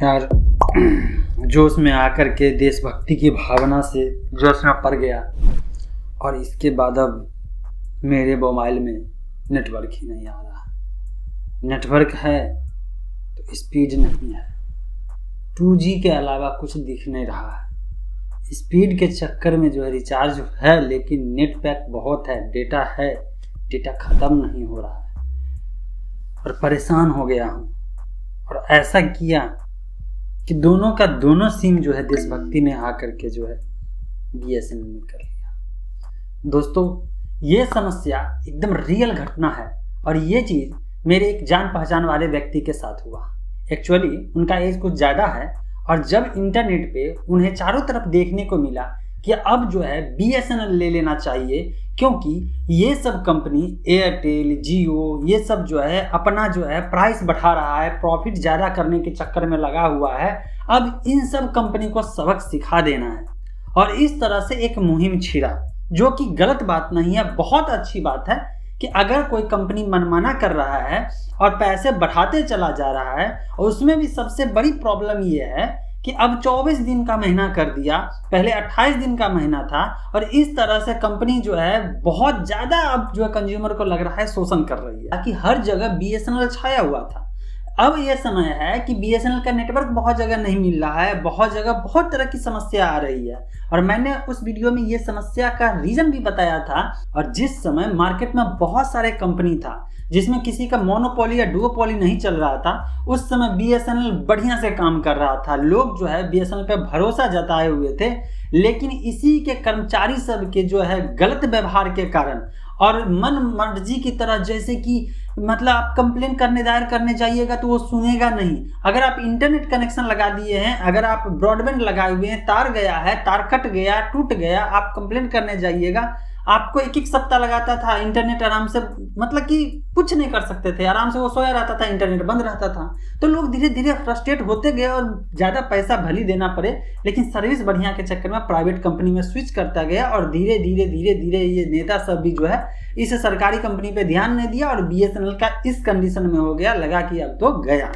यार जोश में आकर के देशभक्ति की भावना से जोश में पड़ गया और इसके बाद अब मेरे मोबाइल में नेटवर्क ही नहीं आ रहा। नेटवर्क है तो स्पीड नहीं है, 2G के अलावा कुछ दिख नहीं रहा है। स्पीड के चक्कर में जो है रिचार्ज है लेकिन नेट पैक बहुत है, डेटा ख़त्म नहीं हो रहा है और परेशान हो गया हूँ। और ऐसा किया कि दोनों का दोनों सिम जो है देशभक्ति में आकर के जो है BSNL में कर लिया। दोस्तों ये समस्या एकदम रियल घटना है और ये चीज़ मेरे एक जान पहचान वाले व्यक्ति के साथ हुआ। एक्चुअली उनका एज कुछ ज़्यादा है और जब इंटरनेट पे उन्हें चारों तरफ देखने को मिला कि अब जो है BSNL ले लेना चाहिए, क्योंकि ये सब कंपनी एयरटेल, जियो ये सब जो है अपना जो है प्राइस बढ़ा रहा है, प्रॉफिट ज़्यादा करने के चक्कर में लगा हुआ है। अब इन सब कंपनी को सबक सिखा देना है और इस तरह से एक मुहिम छिड़ा, जो कि गलत बात नहीं है, बहुत अच्छी बात है कि अगर कोई कंपनी मनमाना कर रहा है और पैसे बढ़ाते चला जा रहा है। और उसमें भी सबसे बड़ी प्रॉब्लम ये है कि अब 24 दिन का महीना कर दिया, पहले 28 दिन का महीना था और इस तरह से कंपनी जो है बहुत ज़्यादा अब जो है कंज्यूमर को लग रहा है शोषण कर रही है कि हर जगह BSNL छाया हुआ था। अब ये समय है कि BSNL का नेटवर्क बहुत जगह नहीं मिल रहा है, बहुत जगह बहुत तरह की समस्या आ रही है और मैंने उस वीडियो में ये समस्या का रीज़न भी बताया था। और जिस समय मार्केट में बहुत सारे कंपनी था जिसमें किसी का मोनोपोली या डुओपोली नहीं चल रहा था, उस समय BSNL बढ़िया से काम कर रहा था। लोग जो है BSNL पे भरोसा जताए हुए थे, लेकिन इसी के कर्मचारी सब के जो है गलत व्यवहार के कारण और मन मर्जी की तरह, जैसे कि मतलब आप कंप्लेन दायर करने जाइएगा तो वो सुनेगा नहीं। अगर आप इंटरनेट कनेक्शन लगा दिए हैं, अगर आप ब्रॉडबैंड लगाए हुए हैं, तार गया है, तार कट गया, टूट गया, आप कंप्लेन करने जाइएगा, आपको एक सप्ताह लगाता था इंटरनेट आराम से, मतलब कि कुछ नहीं कर सकते थे, आराम से वो सोया रहता था, इंटरनेट बंद रहता था। तो लोग धीरे धीरे फ्रस्ट्रेट होते गए और ज़्यादा पैसा भले देना पड़े लेकिन सर्विस बढ़िया के चक्कर में प्राइवेट कंपनी में स्विच करता गया और धीरे धीरे ये नेता सब भी जो है इस सरकारी कंपनी पे ध्यान नहीं दिया और BSNL का इस कंडीशन में हो गया, लगा कि अब तो गया।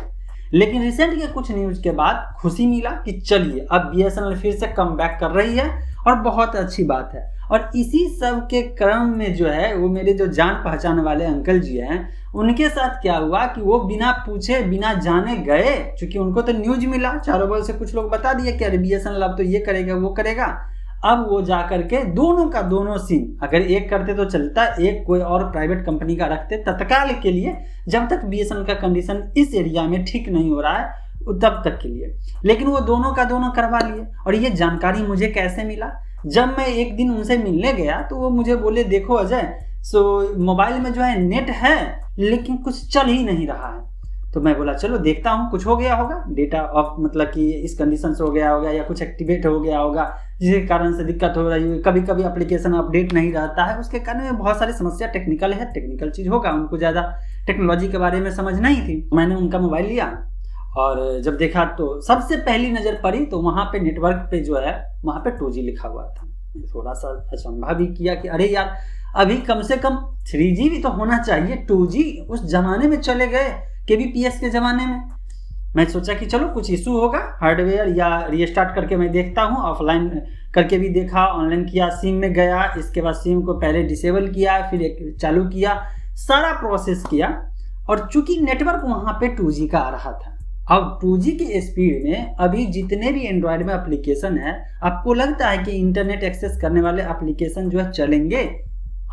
लेकिन रिसेंट के कुछ न्यूज़ के बाद खुशी मिला कि चलिए अब BSNL फिर से कम बैक कर रही है और बहुत अच्छी बात है। और इसी सब के क्रम में जो है वो मेरे जो जान पहचान वाले अंकल जी हैं, उनके साथ क्या हुआ कि वो बिना पूछे बिना जाने गए, क्योंकि उनको तो न्यूज मिला चारों बगल से, कुछ लोग बता दिए कि अरे BSNL अब तो ये करेगा वो करेगा। अब वो जा करके दोनों का दोनों सिम, अगर एक करते तो चलता, एक कोई और प्राइवेट कंपनी का रखते तत्काल के लिए, जब तक BSNL का कंडीशन इस एरिया में ठीक नहीं हो रहा है तब तक के लिए। लेकिन वो दोनों का दोनों करवा लिए। और ये जानकारी मुझे कैसे मिला? जब मैं एक दिन उनसे मिलने गया तो वो मुझे बोले, देखो अजय, मोबाइल में जो है नेट है लेकिन कुछ चल ही नहीं रहा है। तो मैं बोला चलो देखता हूँ, कुछ हो गया होगा, डेटा ऑफ मतलब कि इस कंडीशन से हो गया होगा या कुछ एक्टिवेट हो गया होगा जिसके कारण से दिक्कत हो रही है। कभी कभी एप्लीकेशन अपडेट नहीं रहता है, उसके कारण में बहुत सारी समस्या टेक्निकल चीज़ होगा, उनको ज़्यादा टेक्नोलॉजी के बारे में समझ नहीं थी। मैंने उनका मोबाइल लिया और जब देखा तो सबसे पहली नज़र पड़ी तो वहाँ पे नेटवर्क पे जो है वहाँ पे 2G लिखा हुआ था। थोड़ा सा अचंभा भी किया कि अरे यार अभी कम से कम 3G भी तो होना चाहिए, 2G उस जमाने में चले गए KBPS के ज़माने में। मैं सोचा कि चलो कुछ इशू होगा हार्डवेयर, या रीस्टार्ट करके मैं देखता हूँ। ऑफलाइन करके भी देखा, ऑनलाइन किया, सिम में गया, इसके बाद सिम को पहले डिसेबल किया, फिर चालू किया, सारा प्रोसेस किया। और चूंकि नेटवर्क वहाँ पे 2G का आ रहा था, अब 2G की स्पीड में अभी जितने भी एंड्रॉयड में एप्लीकेशन है, आपको लगता है कि इंटरनेट एक्सेस करने वाले एप्लीकेशन जो है चलेंगे?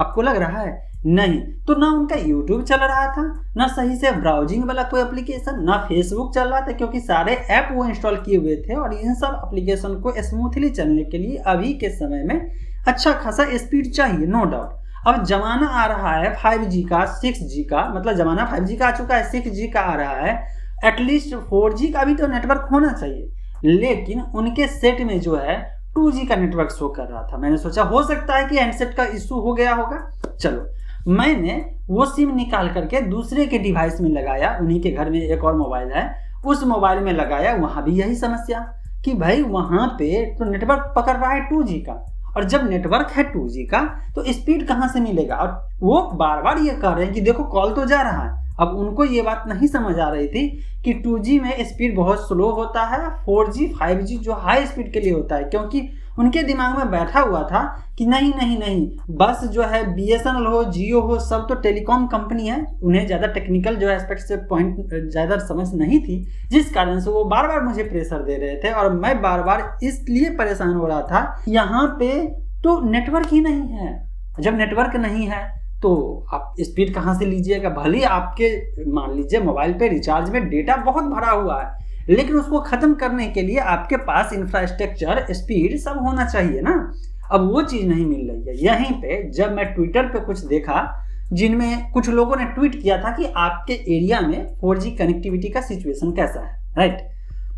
आपको लग रहा है? नहीं। तो ना उनका YouTube चल रहा था, ना सही से ब्राउजिंग वाला कोई एप्लीकेशन, ना फेसबुक चल रहा था, क्योंकि सारे ऐप वो इंस्टॉल किए हुए थे। और इन सब एप्लीकेशन को स्मूथली चलने के लिए अभी के समय में अच्छा खासा स्पीड चाहिए, नो डाउट। अब जमाना आ रहा है 5G का, 6G का, मतलब जमाना 5G का आ चुका है, 6G का आ रहा है, एटलीस्ट 4G का भी तो नेटवर्क होना चाहिए। लेकिन उनके सेट में जो है 2G का नेटवर्क शो कर रहा था। मैंने सोचा हो सकता है कि हैंडसेट का इशू हो गया होगा। चलो मैंने वो सिम निकाल करके दूसरे के डिवाइस में लगाया, उन्हीं के घर में एक और मोबाइल है, उस मोबाइल में लगाया। वहाँ भी यही समस्या कि भाई वहाँ पे तो नेटवर्क पकड़ रहा है 2G का, और जब नेटवर्क है 2G का तो स्पीड कहाँ से मिलेगा? और वो बार बार ये कह रहे हैं कि देखो कॉल तो जा रहा है, अब उनको ये बात नहीं समझ आ रही थी कि 2G में स्पीड बहुत स्लो होता है, 4G 5G जो हाई स्पीड के लिए होता है, क्योंकि उनके दिमाग में बैठा हुआ था कि नहीं नहीं नहीं, बस जो है BSNL हो, जियो हो, सब तो टेलीकॉम कंपनी है। उन्हें ज़्यादा टेक्निकल जो एस्पेक्ट से पॉइंट ज़्यादा समझ नहीं थी, जिस कारण से वो बार बार मुझे प्रेशर दे रहे थे और मैं बार बार इसलिए परेशान हो रहा था, यहाँ पे तो नेटवर्क ही नहीं है। जब नेटवर्क नहीं है तो आप स्पीड कहाँ से लीजिएगा? भले आपके मान लीजिए मोबाइल पे रिचार्ज में डेटा बहुत भरा हुआ है, लेकिन उसको ख़त्म करने के लिए आपके पास इंफ्रास्ट्रक्चर, स्पीड सब होना चाहिए ना। अब वो चीज़ नहीं मिल रही है। यहीं पे जब मैं ट्विटर पे कुछ देखा जिनमें कुछ लोगों ने ट्वीट किया था कि आपके एरिया में 4G कनेक्टिविटी का सिचुएशन कैसा है, राइट।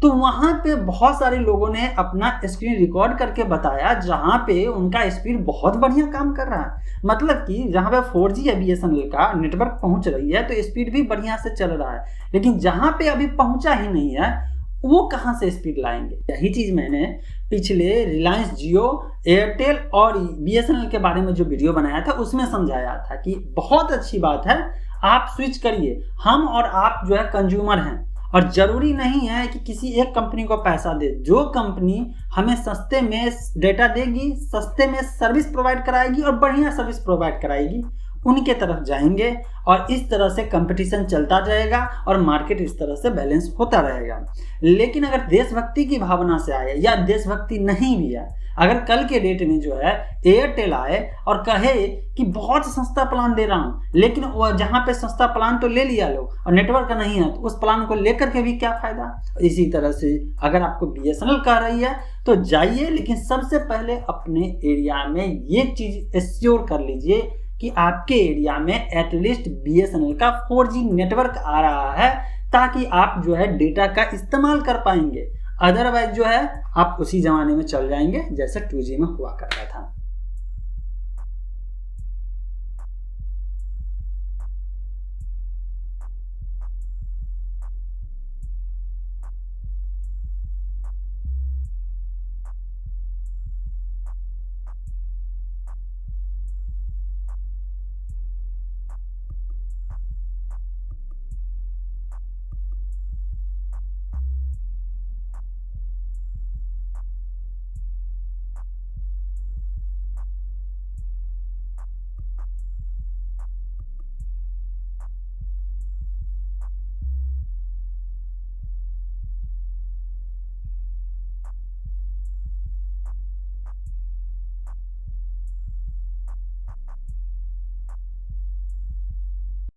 तो वहाँ पे बहुत सारे लोगों ने अपना स्क्रीन रिकॉर्ड करके बताया जहाँ पे उनका स्पीड बहुत बढ़िया काम कर रहा है। मतलब कि जहाँ पे 4G या BSNL का नेटवर्क पहुँच रही है तो स्पीड भी बढ़िया से चल रहा है, लेकिन जहाँ पे अभी पहुँचा ही नहीं है वो कहाँ से स्पीड लाएंगे? यही चीज़ मैंने पिछले रिलायंस जियो, एयरटेल और BSNL के बारे में जो वीडियो बनाया था उसमें समझाया था कि बहुत अच्छी बात है, आप स्विच करिए। हम और आप जो है कंज्यूमर हैं और ज़रूरी नहीं है कि किसी एक कंपनी को पैसा दे। जो कंपनी हमें सस्ते में डेटा देगी, सस्ते में सर्विस प्रोवाइड कराएगी और बढ़िया सर्विस प्रोवाइड कराएगी, उनके तरफ जाएंगे और इस तरह से कंपटीशन चलता रहेगा और मार्केट इस तरह से बैलेंस होता रहेगा। लेकिन अगर देशभक्ति की भावना से आए या देशभक्ति नहीं भी है, अगर कल के डेट में जो है एयरटेल आए और कहे कि बहुत सस्ता प्लान दे रहा हूँ, लेकिन वो जहाँ पे सस्ता प्लान तो ले लिया लोग और नेटवर्क नहीं है, तो उस प्लान को लेकर के भी क्या फ़ायदा। इसी तरह से अगर आपको BSNL कह रही है तो जाइए, लेकिन सबसे पहले अपने एरिया में ये चीज़ एश्योर कर लीजिए कि आपके एरिया में एटलीस्ट BSNL का 4G नेटवर्क आ रहा है, ताकि आप जो है डेटा का इस्तेमाल कर पाएंगे। अदरवाइज जो है आप उसी ज़माने में चल जाएंगे जैसे 2G में हुआ करता था।